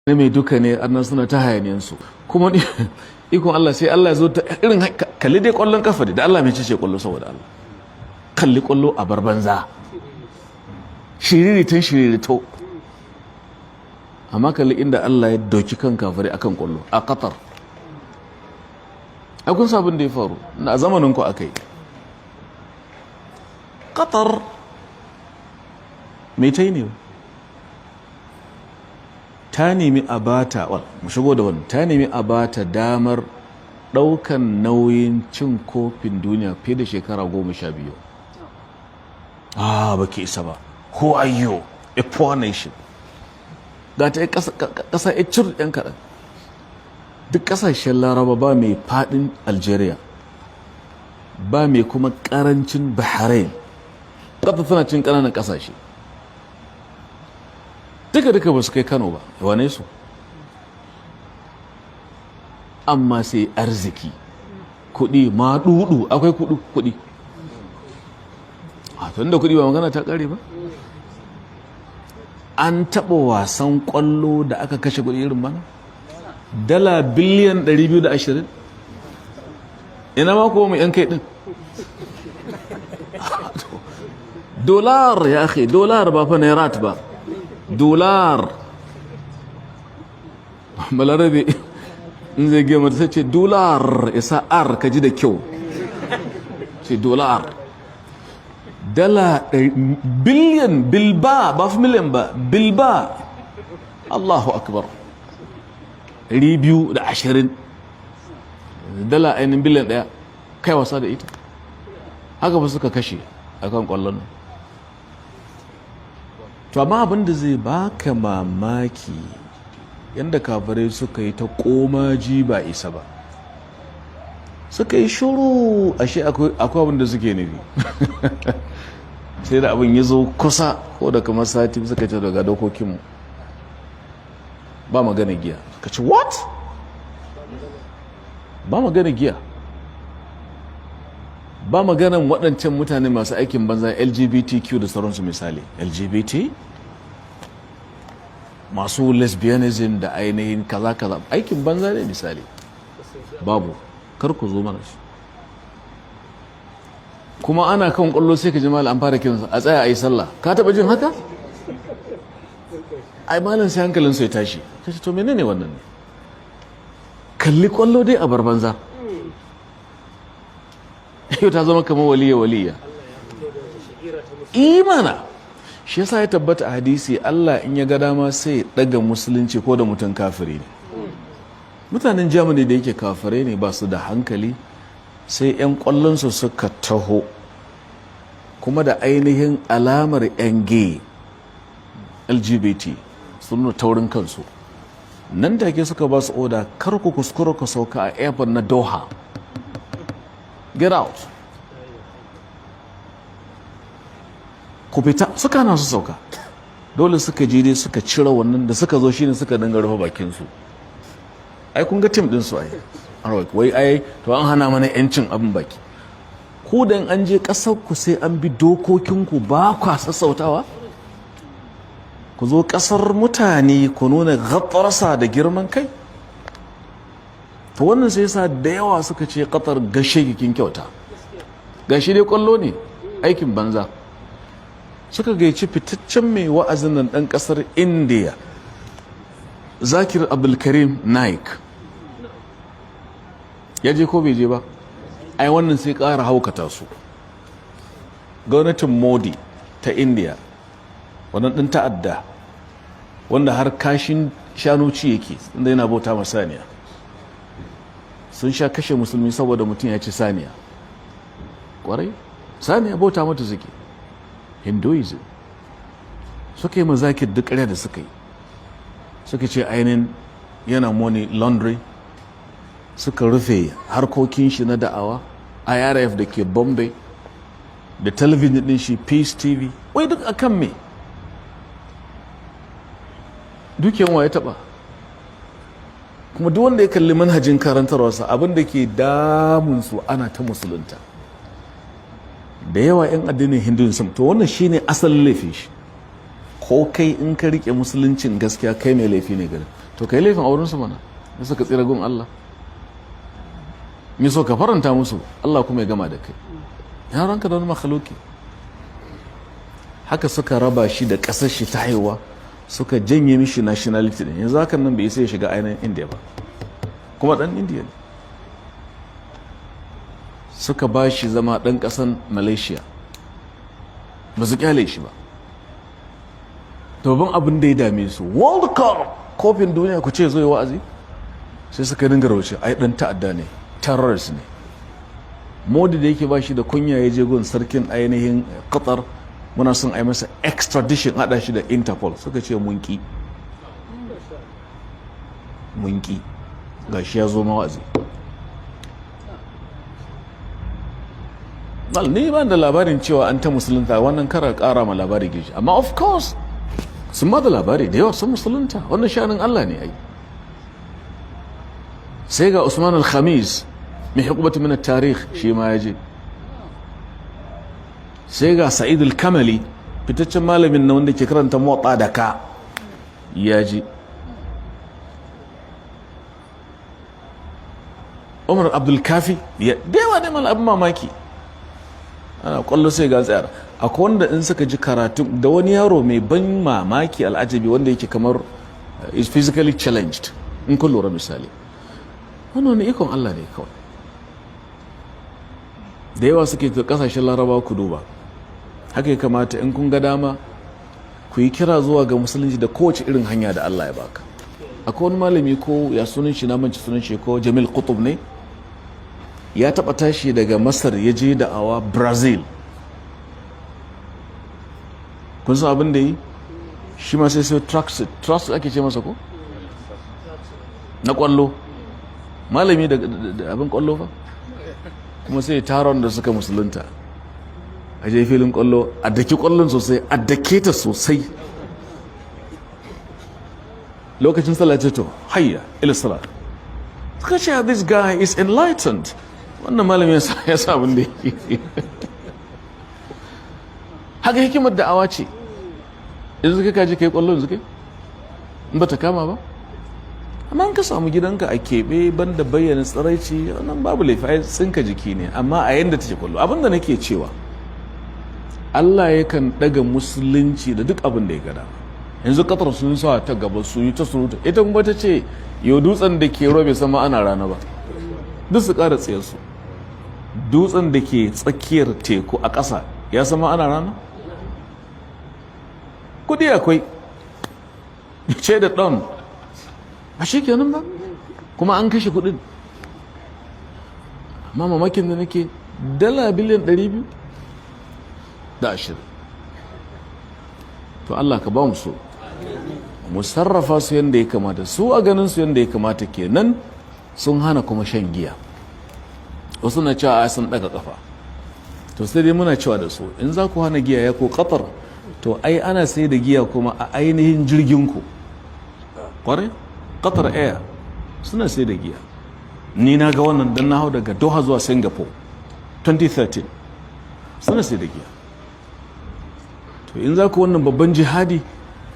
ne mai duka ne annan suna ta hayaniyansu kuma ikon Allah sai Allah ya zo ta irin kalli dai kwallon kafa da Allah mai cece kwallo saboda Allah kalli kwallo a barbanza shiririto amma kalli inda Allah ya doki kan kafare akan kwallo a Qatar akun sabon da ya faru a zamanin ku akai Qatar mai tai ne ta nemi a bata mu shigo da wani ta nemi a bata damar daukan nauyin cin kofin duniya fiye da shekara 12 baki isa ba who are you a poor nation ga ta kasa ya cir yan kaɗan duk kasashen laraba ba mai fadin algeria ba mai kuma karancin bahrain ƙasa tana cin ƙananan kasashe duka ba su kai Kano ba wane su amma sai arziki kudi ma dudu akwai kudi a tun da kudi ba magana ta kare ba an taba wasan kwallo da aka kashe kudi irin bana dala biliyan 220 ina ma kuma mu yan kai din dolar ya akhi dolar ba fa nairat ba dolar balarabe in zai gama ta ce dolar isa r ka ji da kyau ce dolar dala biliyan bilba ba fi miliyan ba bilba Allahu akbar 220 dala ainihin biliyan daya kai wasa da ita haka ba suka kashe akan kwallon nan to amma abin da zai baka mamaki yadda kafirai suka yi ta komaji ba isa ba suka yi shuru ashe akwai abin da suke nufi sai da abin ya zo kusa ko da kamar sati suka ce daga dokokinmu ba magana giya suka ce what? ba magana giya ba maganan waɗancan mutane masu aikin banza LGBTQ da sauransu misali LGBT masu lesbianism da ainihin kaza aikin banza ne misali babu kar ku zo mana shi kuma ana kan kwallo sai ka ji malam an fara kiransa a tsaya a yi sallah ka taɓa jin haka ai malam sai hankalinsa ya tashi ta ce to menene wannan ne kalli kwallo dai a bar banza yau ta zama kamar waliya imana shi yasa ya tabbata a hadisi Allah in ya ga dama sai ya daga musulunci ko da mutum kafiri ne mutanen Germany da yake kafirai ne ba su da hankali sai yan kwallonsu suka taho kuma da ainihin alamar yan gay LGBT sun nuna taurin kansu nan take suka ba su oda kar ku kuskura ku sauka a airport na Doha get out ku fita suka na su sauka dole suka je dai suka cire wannan da suka zo shine suka dinga rufe bakin su ai kun ga team din su ai wai ai to an hana mana yancin abin baki ku dan an je kasar ku sai an bi dokokin ku ba ku sassautawa ku zo kasar mutane ku nuna gattarsa da girman kai to wannan sai yasa da yawa suka ce Qatar gashe gikin kyauta gashi dai kwallo ne aikin banza suka gaici fitaccen mai wa'azin nan dan kasar India Zakir Abdulkarim Naik ya je ko bai je ba ai wannan sai ƙara haukata su gwamnatin Modi ta India wannan din ta'adda wanda har kashin shanuci yake inda yana bauta masaniya sun sha kashe musulmi saboda mutum ya ci saniya kwarai saniya bauta mata suke hinduism suka yi mazakir duk ƙarya da suka yi suka ce ainihin yana money laundry suka rufe harkokin shi na da'awa IRF da ke Bombay da talabijin din shi Peace TV wai duk akan me dukiyan wa ya taba kuma duk wanda ya kalli manhajin karantarwarsa abinda ke damunsu ana ta musulunta da yawa 'yan addinin hinduism to wannan shine asalin laifin shi ko kai in ka rike musuluncin gaskiya kai mai laifi ne gari to kai laifin auren su mana ya suka tsira gun Allah ni so ka faranta musu Allah kuma ya gama da kai ya ranka da wani makhluki haka suka raba shi da ƙasar shi ta haihuwa suka janye mishi nationality din yanzu hakan nan bai sai ya shiga ainihin India ba kuma dan India ne suka ba shi zama dan ƙasan Malaysia ba su kyale shi ba babban abin da ya dame su World Cup kofin duniya ku ce zai wa'azi sai suka dinga rauce ai dan ta'adda ne terrorist ne modi da yake ba shi da kunya ya je gun sarkin ainihin Qatar muna son a yi masa extradition hada shi da Interpol suka ce munki ga shi ya zo mawazi ni ba da labarin cewa an ta musulunta wannan kara kara ma labari gishi amma of course sun ba da labari da yawa sun musulunta wannan shanin Allah ne ai sai ga Usman al-Khamis mai hukubatu min at-tarikh shi ma yaje sai ga Sa'id al-Kamali fitaccen malamin na wanda ke karanta motsa da ka yaje Umar Abdul Kafi da yawa ne mal abin mamaki ana kwallo sai ga tsayar akwai wanda in suka ji karatu da wani yaro mai ban mamaki al'ajabi wanda yake kamar is physically challenged in kun lura misali wannan ikon Allah ne kawai da yawa suke kasashen Laraba ku duba haka ya kamata in kun ga dama ku yi kira zuwa ga musulunci da kowace irin hanya da Allah ya baka akwai wani malami ko ya sunan shi na manci sunan shi ko Jamil Qutb ne ya taba tashi daga Masar ya je da'awa Brazil kun san abin da yi shi ma sai trust ake ce masa ko na kwallo malami da abin kwallo fa kuma sai taron da suka musulunta a je filin kwallo a daki kwallon sosai a dake ta sosai lokacin sallah to hayya ila salat suka ce this guy is enlightened wannan malami ya sa abin da yake haka hikimar da'awa ce yanzu kai kaji kai kwallon zuke in ba ta kama ba amma ka samu gidanka a keɓe banda bayyana tsiraici wannan babu laifi ai tsinka jiki ne amma a yanda take kwallo abinda nake cewa Allah yakan daga musulunci da duk abin da ya gada yanzu Qatar sun sa ta gaba su yi ta surutu ita kuma ta ce yau dutsen da ke robe sama ana rana ba duk su ƙara tsayarsu dutsen da ke tsakiyar teku a ƙasa ya sama ana rana kudi akwai ce da ɗan a shi kenan ba kuma an kashe kudin amma mamakin da nake dala biliyan 220 to Allah ka ba mu so mu sarrafa su yadda ya kamata su a ganin su yadda ya kamata kenan sun hana kuma shan giya wasu na cewa a sun daga kafa to sai dai muna cewa da su in za ku hana giya ya ko Qatar to ai ana sai da giya kuma a ainihin jirgin ku kwarai Qatar Air suna sai da giya ni na ga wannan dan na hau daga Doha zuwa Singapore 2013 suna sai da giya to in za ku wannan babban jihadi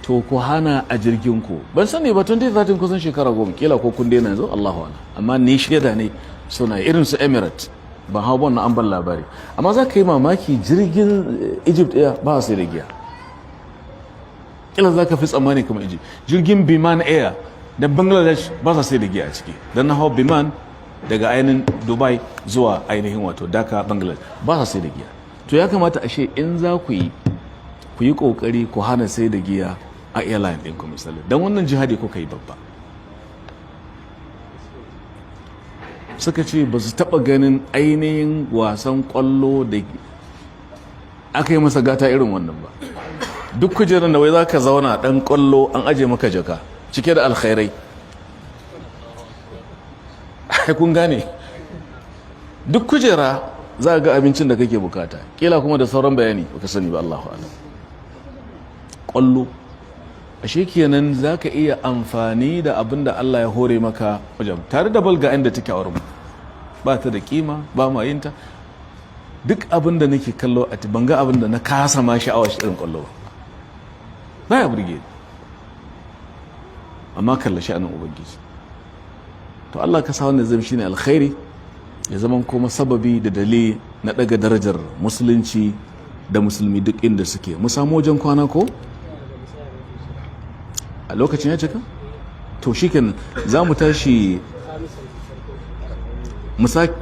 to ku hana a jirgin ku ban sani ba 2013 kusan shekara 10 kila ko kun daina yanzu Allahu a'lam amma ni shaida ne suna irin su Emirates ban hau wannan an ban labari amma za ka yi mamaki jirgin Egypt Air ba sai da giya kila za ka fi tsammani kamar Egypt jirgin Biman Air da Bangladesh ba sa sai da giya a ciki dan na hau Biman daga ainihin Dubai zuwa ainihin wato Dhaka Bangladesh ba sa sai da giya to ya kamata ashe in za ku yi kokari ku hana sai da giya a airline ɗinku misali don wannan jihadi kuka yi babba suka ce ba su taɓa ganin ainihin wasan ƙwallo da aka yi masa gata irin wannan ba duk kujerar da wai za ka zauna ɗan ƙwallo an aje maka jaka cike da alkhairai kun gane duk kujera za ga abincin da kake bukata kila kuma da sauran bayani baka sani ba Allahu a'lam ƙwallo ashe kenan za ka iya amfani da abin da Allah ya hore maka wajen tare da balga inda take a wurin ba ta da kima ba ma yin ta duk abin da nake kallo a banga abin da na kasa ma sha'awar shi irin ƙwallo ba ya burge amma kalla sha'anin ubangiji. To Allah ka sa wannan zama shine alkhairi, ya zama kuma sababi da dalili na daga darajar musulunci da musulmi duk inda suke. Mu samu wajen kwana ko a lokacin ya cika? To shikenan za mu tashi mu sake